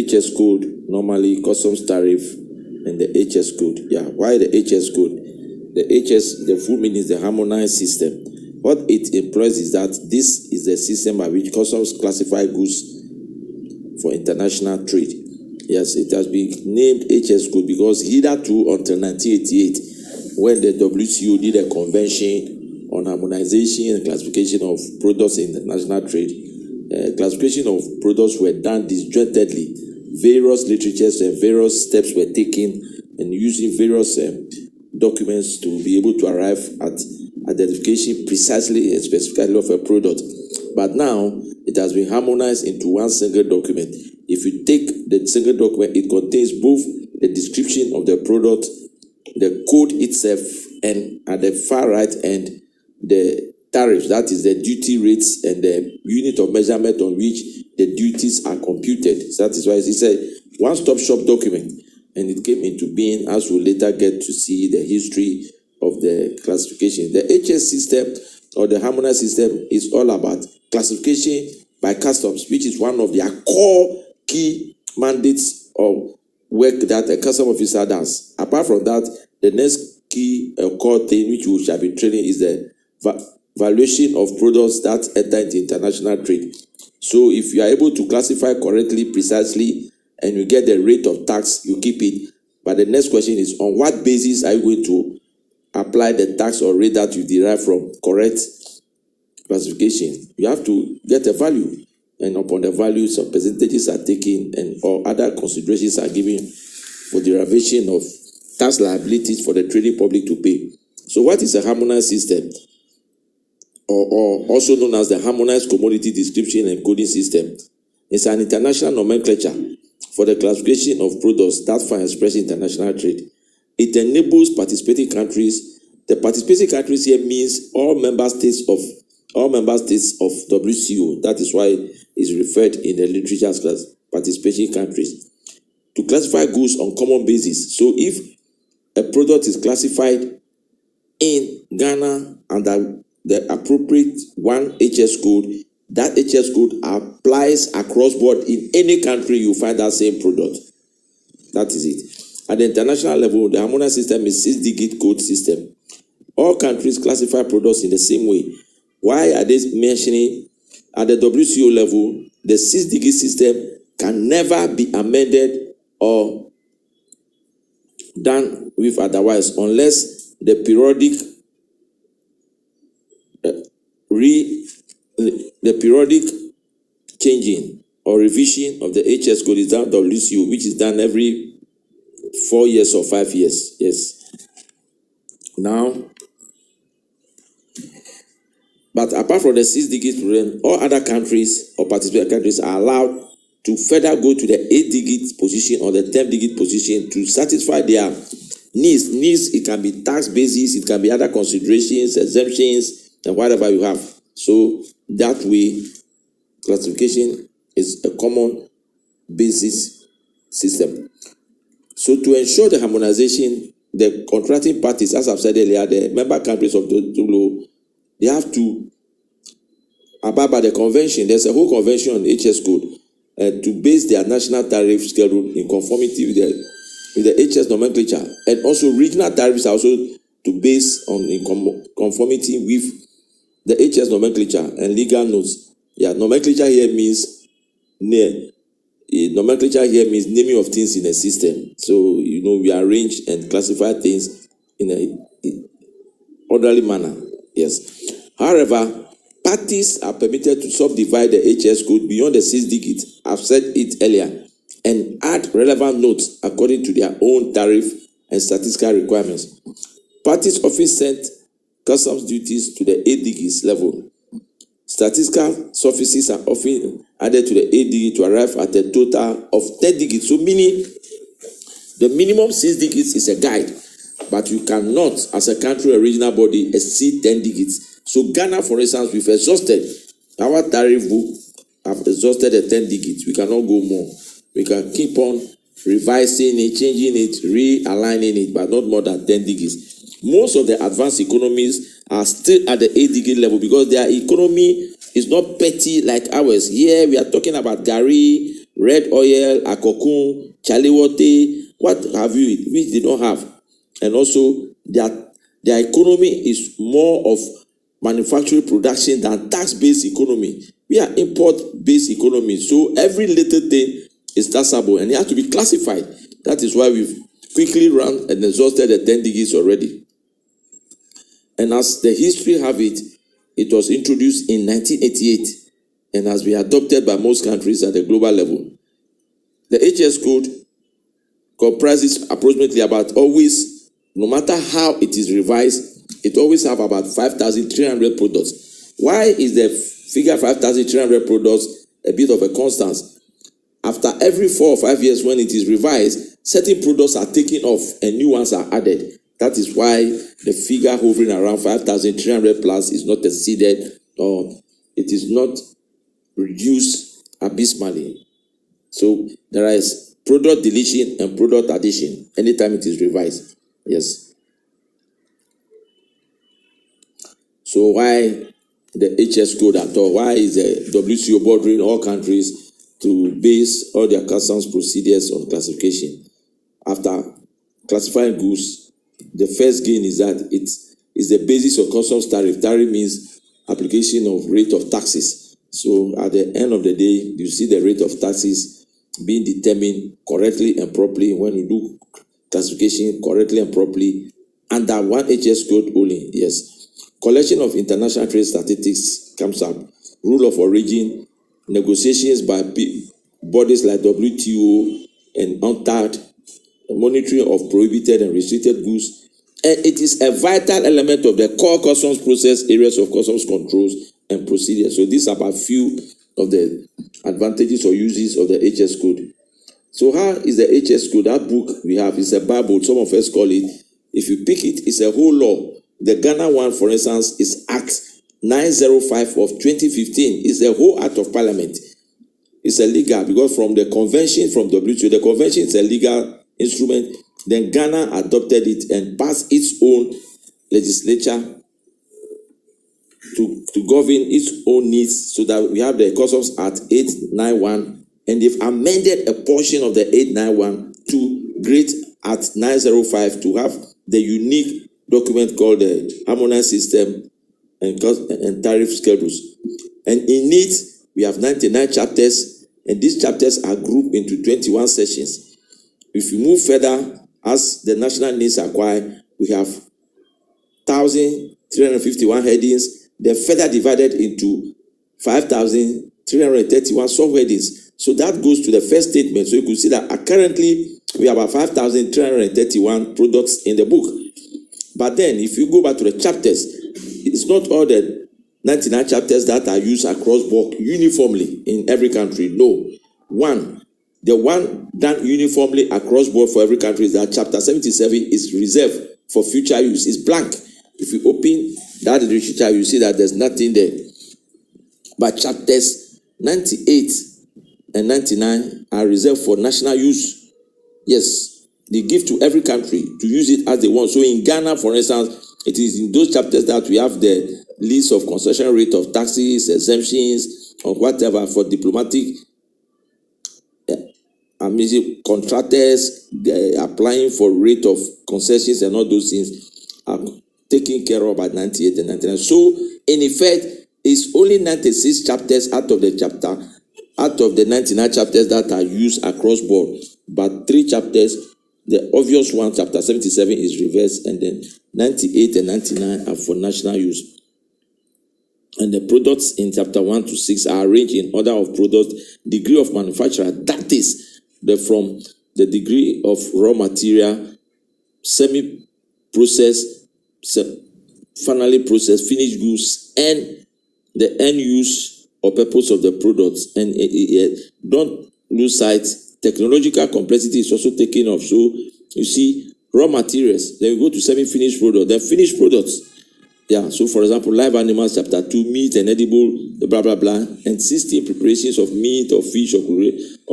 HS code, normally customs tariff, and the HS code. Yeah, why the HS code? The HS, the full meaning is the harmonized system. What it implies is that this is the system by which customs classify goods for international trade. Yes, it has been named HS code because hitherto until 1988, when the WTO did a convention on harmonization and classification of products in international trade, classification of products were done disjointedly. Various literatures and various steps were taken, and using various documents to be able to arrive at identification precisely and specifically of a product. But now it has been harmonized into one single document. If you take the single document, it contains both the description of the product, the code itself, and at the far right end, the tariffs, that is the duty rates and the unit of measurement on which the duties are computed. So that is why it's a one-stop shop document, and it came into being as we later get to see the history of the classification. The HS system or the harmonized system is all about classification by customs, which is one of their core key mandates of work that a custom officer does. Apart from that, the next key core thing which we shall be training is the valuation of products that enter into international trade. So if you are able to classify correctly, precisely, and you get the rate of tax, you keep it. But the next question is, on what basis are you going to apply the tax or rate that you derive from correct classification? You have to get a value, and upon the value, some percentages are taken and or other considerations are given for derivation of tax liabilities for the trading public to pay. So what is a harmonized system? Or also known as the Harmonized Commodity Description and Coding System. It's an international nomenclature for the classification of products that find expression in international trade. It enables participating countries. The participating countries here means all member states of WTO. That is why it's referred in the literature as participating countries, to classify goods on common basis. So if a product is classified in Ghana under the appropriate one HS code, that HS code applies across board in any country you find that same product. That is it. At the international level, the harmonized system is 6-digit code system. All countries classify products in the same way. Why are they mentioning at the WTO level, the 6-digit system can never be amended or done with otherwise unless the periodic changing or revision of the HS code is done WTO, which is done every 4 years or 5 years. Yes. Now, but apart from the 6-digit program, all other countries or participating countries are allowed to further go to the 8-digit position or the 10-digit position to satisfy their needs. Needs, it can be tax basis, it can be other considerations, exemptions, and whatever you have. So that way, classification is a common basis system. So to ensure the harmonization, the contracting parties, as I've said earlier, the member countries of the WTO, they have to abide by the convention. There's a whole convention on HS code to base their national tariff schedule in conformity with the HS nomenclature, and also regional tariffs are also to base on in conformity with the HS nomenclature and legal notes. Yeah, nomenclature here means naming of things in a system. So we arrange and classify things in a orderly manner. Yes. However, parties are permitted to subdivide the HS code beyond the 6 digits. I've said it earlier, and add relevant notes according to their own tariff and statistical requirements. Parties often send customs duties to the 8 digits level. Statistical suffixes are often added to the 8 digit to arrive at a total of 10 digits. So meaning the minimum 6 digits is a guide, but you cannot, as a country or regional body, exceed 10 digits. So Ghana, for instance, we've exhausted our tariff book, have exhausted the 10 digits. We cannot go more. We can keep on revising it, changing it, realigning it, but not more than 10 digits. Most of the advanced economies are still at the 8 digit level because their economy is not petty like ours. Here we are talking about Gary, red oil, akokun, chalewote, what have you, which they don't have. And also their economy is more of manufacturing production than tax-based economy. We are import-based economy, so every little thing is taxable and it has to be classified. That is why we've quickly run and exhausted the 10 degrees already. And as the history have it, it was introduced in 1988 and has been adopted by most countries at the global level. The HS code comprises approximately about always, no matter how it is revised, it always have about 5,300 products. Why is the figure 5,300 products a bit of a constant? After every 4 or 5 years when it is revised, certain products are taken off and new ones are added. That is why the figure hovering around 5,300 plus is not exceeded or it is not reduced abysmally. So there is product deletion and product addition anytime it is revised. Yes. So why the HS code at all? Why is the WTO bordering all countries to base all their customs procedures on classification? After classifying goods, the first gain is that it is the basis of customs tariff. Tariff means application of rate of taxes. So at the end of the day, you see the rate of taxes being determined correctly and properly when you do classification correctly and properly under one HS code only. Yes. Collection of international trade statistics comes up. Rule of origin, negotiations by bodies like WTO and UNCTAD, monitoring of prohibited and restricted goods. And it is a vital element of the core customs process areas of customs controls and procedures. So these are about few of the advantages or uses of the HS code. So how is the HS code? That book we have is a Bible. Some of us call it. If you pick it, it's a whole law. The Ghana one, for instance, is Act 905 of 2015. It's a whole act of parliament. It's a legal, because from the convention from WTO, the convention is a legal instrument. Then Ghana adopted it and passed its own legislature to govern its own needs, so that we have the Customs Act 891, and they've amended a portion of the 891 to Great Act 905 to have the unique document called the Harmonized System and Tariff Schedules. And in it, we have 99 chapters, and these chapters are grouped into 21 sections. If we move further, as the national needs acquire, we have 1,351 headings. They're further divided into 5,331 subheadings. So that goes to the first statement. So you can see that currently we have about 5,331 products in the book. But then if you go back to the chapters, it's not all the 99 chapters that are used across board uniformly in every country. No. The one done uniformly across board for every country is that chapter 77 is reserved for future use. It's blank. If you open that literature, you see that there's nothing there. But chapters 98 and 99 are reserved for national use. Yes. They give to every country to use it as they want. So in Ghana, for instance, it is in those chapters that we have the list of concession rate of taxes, exemptions, or whatever for diplomatic contractors applying for rate of concessions, and all those things are taken care of by 98 and 99. So in effect, it's only 96 chapters out of the 99 chapters that are used across board, but 3 chapters. The obvious one, chapter 77, is reversed, and then 98 and 99 are for national use. And the products in chapter 1 to 6 are arranged in order of product, degree of manufacturer, that is, from the degree of raw material, semi-processed, finally processed, finished goods, and the end use or purpose of the products. And don't lose sight. Technological complexity is also taken off. So you see raw materials, then you go to semi-finished product, then finished products. Yeah, so for example, live animals, chapter 2, meat and edible, blah, blah, blah, and 16 preparations of meat or fish or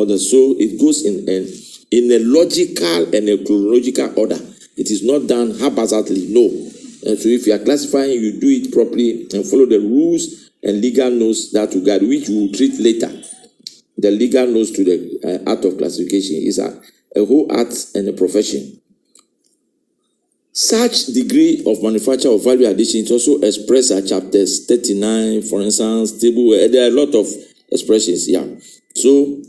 other. So it goes in a logical and a chronological order. It is not done haphazardly, no. And so if you are classifying, you do it properly and follow the rules and legal notes that will guide, which we will treat later. the legal notes to the art of classification is a whole art and a profession. Such degree of manufacture of value addition is also expressed at chapters 39, for instance, table. There are a lot of expressions. Yeah. So